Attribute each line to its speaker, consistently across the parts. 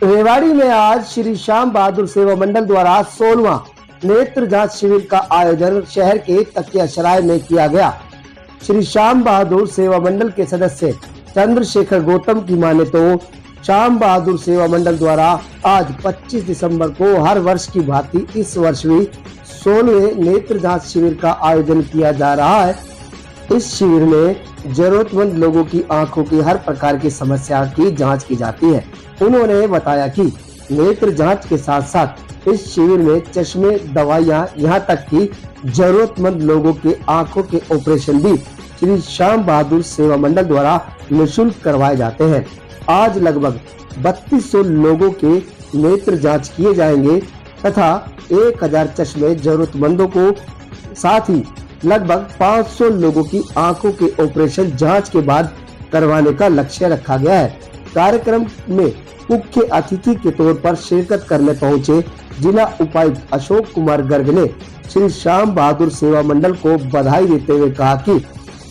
Speaker 1: रेवाड़ी में आज श्री श्याम बहादुर सेवा मंडल द्वारा 16वां नेत्र जांच शिविर का आयोजन शहर के तकियासराय में किया गया। श्री श्याम बहादुर सेवा मंडल के सदस्य चंद्रशेखर गौतम की माने तो श्याम बहादुर सेवा मंडल द्वारा आज 25 दिसंबर को हर वर्ष की भांति इस वर्ष भी 16वें नेत्र जांच शिविर का आयोजन किया जा रहा है। इस शिविर में जरूरतमंद लोगों की आंखों की हर प्रकार की समस्या की जांच की जाती है। उन्होंने बताया कि नेत्र जांच के साथ साथ इस शिविर में चश्मे, दवाइयां, यहां तक कि जरूरतमंद लोगों के आंखों के ऑपरेशन भी श्री श्याम बहादुर सेवा मंडल द्वारा निःशुल्क करवाए जाते हैं। आज लगभग 3200 लोगों के नेत्र जांच किए जाएंगे तथा 1000 चश्मे जरूरतमंदों को, साथ ही लगभग 500 लोगों की आंखों के ऑपरेशन जांच के बाद करवाने का लक्ष्य रखा गया है। कार्यक्रम में मुख्य अतिथि के तौर पर शिरकत करने पहुंचे जिला उपायुक्त अशोक कुमार गर्ग ने श्री श्याम बहादुर सेवा मंडल को बधाई देते हुए कहा कि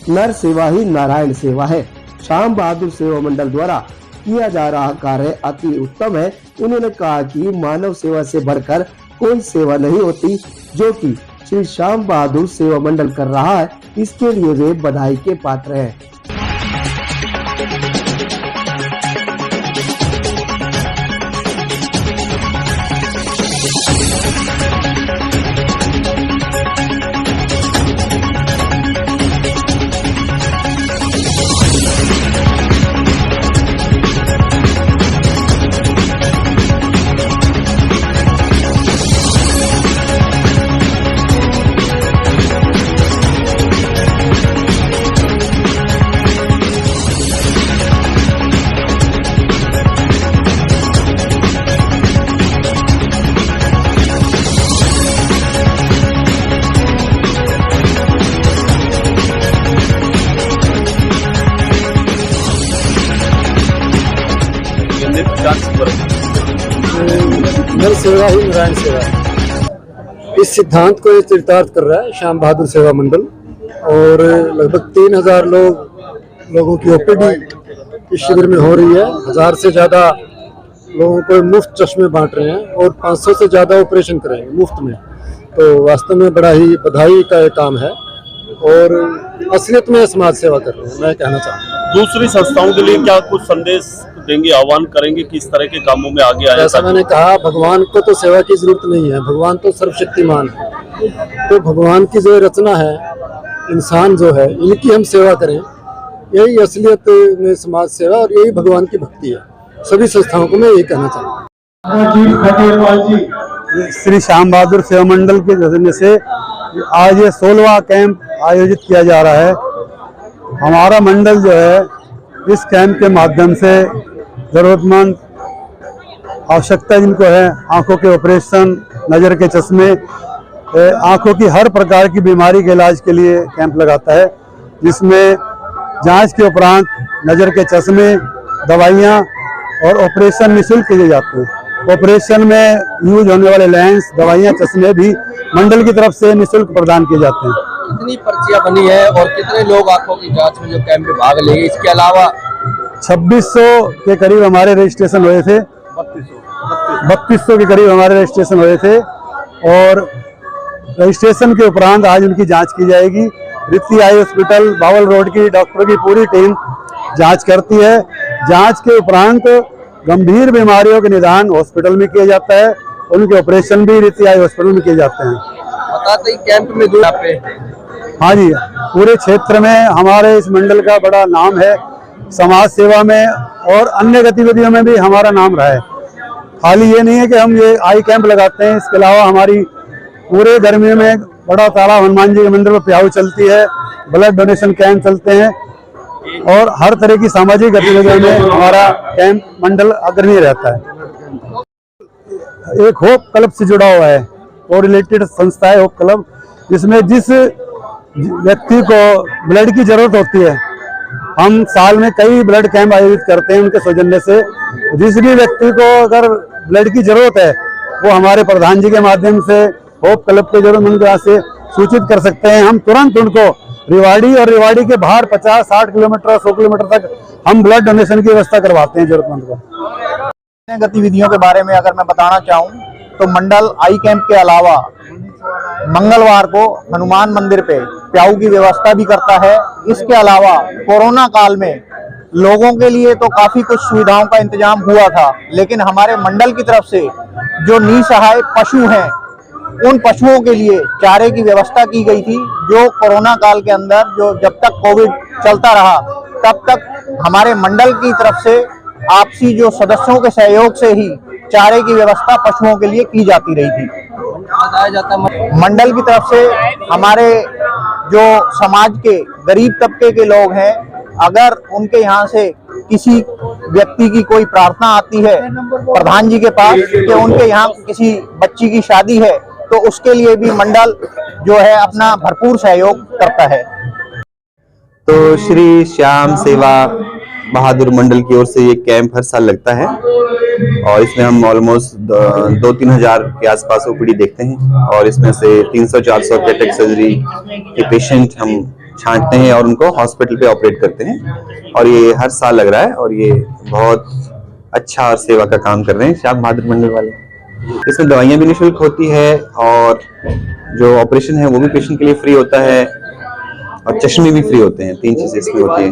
Speaker 1: नर सेवा ही नारायण सेवा है। श्याम बहादुर सेवा मंडल द्वारा किया जा रहा कार्य अति उत्तम है। उन्होंने कहा कि मानव सेवा से बढ़कर कोई सेवा नहीं होती, जो कि श्री श्याम बहादुर सेवा मंडल कर रहा है। इसके लिए वे बधाई के पात्र हैं। नर सेवा ही नारायण सेवा, इस सिद्धांत को ये चरितार्थ कर रहा है श्याम बहादुर सेवा मंडल। और लगभग 3000 लोगों की ओपीडी इस शिविर में हो रही है। 1000 से ज्यादा लोगों को मुफ्त चश्मे बांट रहे हैं और 500 से ज्यादा ऑपरेशन करेंगे मुफ्त में। तो वास्तव में बड़ा ही बधाई का एक काम है और असलियत में समाज सेवा कर रहे हैं। मैं कहना चाहूँगा
Speaker 2: दूसरी संस्थाओं के लिए क्या कुछ संदेश देंगे, आह्वान करेंगे कि इस तरह के कामों में आगे आए?
Speaker 1: जैसा मैंने कहा, भगवान को तो सेवा की जरूरत नहीं है, भगवान तो सर्वशक्तिमान है। तो भगवान की जो रचना है, इंसान जो है, इनकी हम सेवा करें, यही असलियत में समाज सेवा और यही भगवान की भक्ति है। सभी संस्थाओं को मैं यही कहना चाहूँगा।
Speaker 3: श्री श्याम बहादुर सेवा मंडल के जरिए से आज ये 16वां कैंप आयोजित किया जा रहा है। हमारा मंडल जो है इस कैंप के माध्यम से जरूरतमंद, आवश्यकता जिनको है, आंखों के ऑपरेशन, नज़र के चश्मे, आंखों की हर प्रकार की बीमारी के इलाज के लिए कैंप लगाता है, जिसमें जांच के उपरांत नज़र के चश्मे, दवाइयां और ऑपरेशन निःशुल्क किए जाते हैं। ऑपरेशन में यूज होने वाले लेंस, दवाइयां, चश्मे भी मंडल की तरफ से निःशुल्क प्रदान किए जाते हैं।
Speaker 4: कितनी पर्चियां बनी है और कितने लोग आंखों की जांच में जो कैंप में भाग लेंगे? इसके अलावा
Speaker 3: 2600 के करीब हमारे रजिस्ट्रेशन हुए थे। 3200 के करीब हमारे रजिस्ट्रेशन हुए थे और रजिस्ट्रेशन के उपरांत आज उनकी जांच की जाएगी। ऋषि आई हॉस्पिटल बावल रोड की डॉक्टरों की पूरी टीम जांच करती है। जांच के उपरांत गंभीर बीमारियों के निदान हॉस्पिटल में किया जाता है, उनके ऑपरेशन भी ऋषि आई हॉस्पिटल में किए जाते हैं।
Speaker 4: बताते ही कैंप में दूर पे।
Speaker 3: हाँ जी, पूरे क्षेत्र में हमारे इस मंडल का बड़ा नाम है। समाज सेवा में और अन्य गतिविधियों में भी हमारा नाम रहा है। खाली ये नहीं है कि हम ये आई कैंप लगाते हैं, इसके अलावा हमारी पूरे गर्मियों में बड़ा तालाब हनुमान जी के मंदिर में प्याऊ चलती है, ब्लड डोनेशन कैंप चलते हैं और हर तरह की सामाजिक गतिविधियों में हमारा कैंप मंडल अग्रणी रहता है। एक होप क्लब से जुड़ा हुआ है और रिलेटेड संस्था है होप क्लब, जिसमें जिस व्यक्ति को ब्लड की जरूरत होती है, हम साल में कई ब्लड कैंप आयोजित करते हैं उनके सौजन्य से। जिस भी व्यक्ति को अगर ब्लड की जरूरत है, वो हमारे प्रधान जी के माध्यम से होप क्लब के जरूरतमंद से सूचित कर सकते हैं। हम तुरंत उनको रेवाड़ी और रेवाड़ी के बाहर 50-60 किलोमीटर 100 किलोमीटर तक हम ब्लड डोनेशन की व्यवस्था करवाते हैं जरूरतमंद को।
Speaker 5: गतिविधियों के बारे में अगर मैं बताना चाहूं तो मंडल आई कैंप के अलावा मंगलवार को हनुमान मंदिर पे प्याऊ की व्यवस्था भी करता है। इसके अलावा कोरोना काल में लोगों के लिए तो काफी कुछ सुविधाओं का इंतजाम हुआ था, लेकिन हमारे मंडल की तरफ से जो निसहाय पशु हैं उन पशुओं के लिए चारे की व्यवस्था की गई थी, जो कोरोना काल के अंदर जो जब तक कोविड चलता रहा तब तक हमारे मंडल की तरफ से आपसी जो सदस्यों के सहयोग से ही चारे की व्यवस्था पशुओं के लिए की जाती रही थी।
Speaker 4: बताया जाता है
Speaker 5: मंडल की तरफ से हमारे जो समाज के गरीब तबके के लोग हैं, अगर उनके यहाँ से किसी व्यक्ति की कोई प्रार्थना आती है प्रधान जी के पास कि उनके यहाँ किसी बच्ची की शादी है, तो उसके लिए भी मंडल जो है अपना भरपूर सहयोग करता है।
Speaker 6: तो श्री श्याम सेवा बहादुर मंडल की ओर से ये कैंप हर साल लगता है और इसमें हम ऑलमोस्ट 2-3 हजार के आसपास ओपीडी देखते हैं और इसमें से 300-400 कैटेक सर्जरी के पेशेंट हम छांटते हैं और उनको हॉस्पिटल पे ऑपरेट करते हैं और ये हर साल लग रहा है और ये बहुत अच्छा और सेवा का काम कर रहे हैं श्याम बहादुर मंडल वाले। इसमें दवाइयाँ भी निःशुल्क होती है और जो ऑपरेशन है वो भी पेशेंट के लिए फ्री होता है और चश्मे भी फ्री होते हैं। 3 चीजें इसमें होती हैं।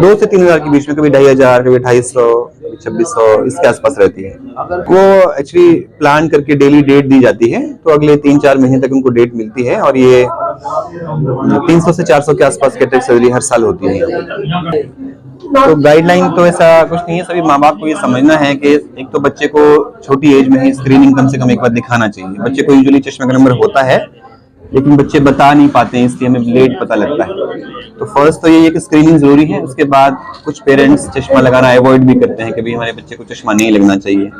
Speaker 6: 2 से 3 हजार के बीच में, कभी 2500, कभी 250, 2600 इसके आसपास रहती है। वो एक्चुअली प्लान करके डेली डेट दी जाती है, तो अगले 3-4 महीने तक उनको डेट मिलती है और ये 300 से 400 के आसपास कैटेक सर्जरी हर साल होती है। तो गाइडलाइन तो ऐसा कुछ नहीं है, सभी माँ बाप को ये समझना है कि एक तो बच्चे को छोटी एज में ही स्क्रीनिंग कम से कम एक बार दिखाना चाहिए। बच्चे को यूजुअली चश्मे का नंबर होता है लेकिन बच्चे बता नहीं पाते हैं, इसलिए हमें लेट पता लगता है। तो फर्स्ट तो ये है कि स्क्रीनिंग जरूरी है। उसके बाद कुछ पेरेंट्स चश्मा लगाना अवॉइड भी करते हैं कि भाई हमारे बच्चे को चश्मा नहीं लगना चाहिए।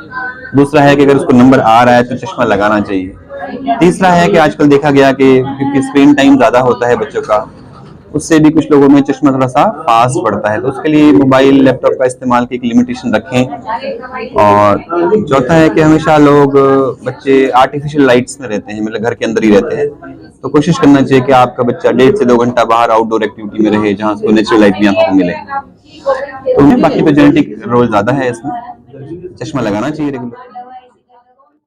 Speaker 6: दूसरा है कि अगर उसको नंबर आ रहा है तो चश्मा लगाना चाहिए। तीसरा है कि आजकल देखा गया कि क्योंकि स्क्रीन टाइम ज्यादा होता है बच्चों का, उससे भी कुछ लोगों में चश्मा थोड़ा सा फास्ट पड़ता है, तो उसके लिए मोबाइल लैपटॉप का इस्तेमाल की एक लिमिटेशन रखें। और चौथा है कि हमेशा लोग बच्चे आर्टिफिशियल लाइट्स में रहते हैं, मतलब घर के अंदर ही रहते हैं, तो कोशिश करना चाहिए कि आपका बच्चा 1.5 से 2 घंटा बाहर आउटडोर एक्टिविटी में रहे जहाँ उसको नेचुरल लाइट भी आंखों को मिले। तो बाकी तो जेनेटिक रोल ज्यादा है इसमें, चश्मा लगाना चाहिए रेगुलर।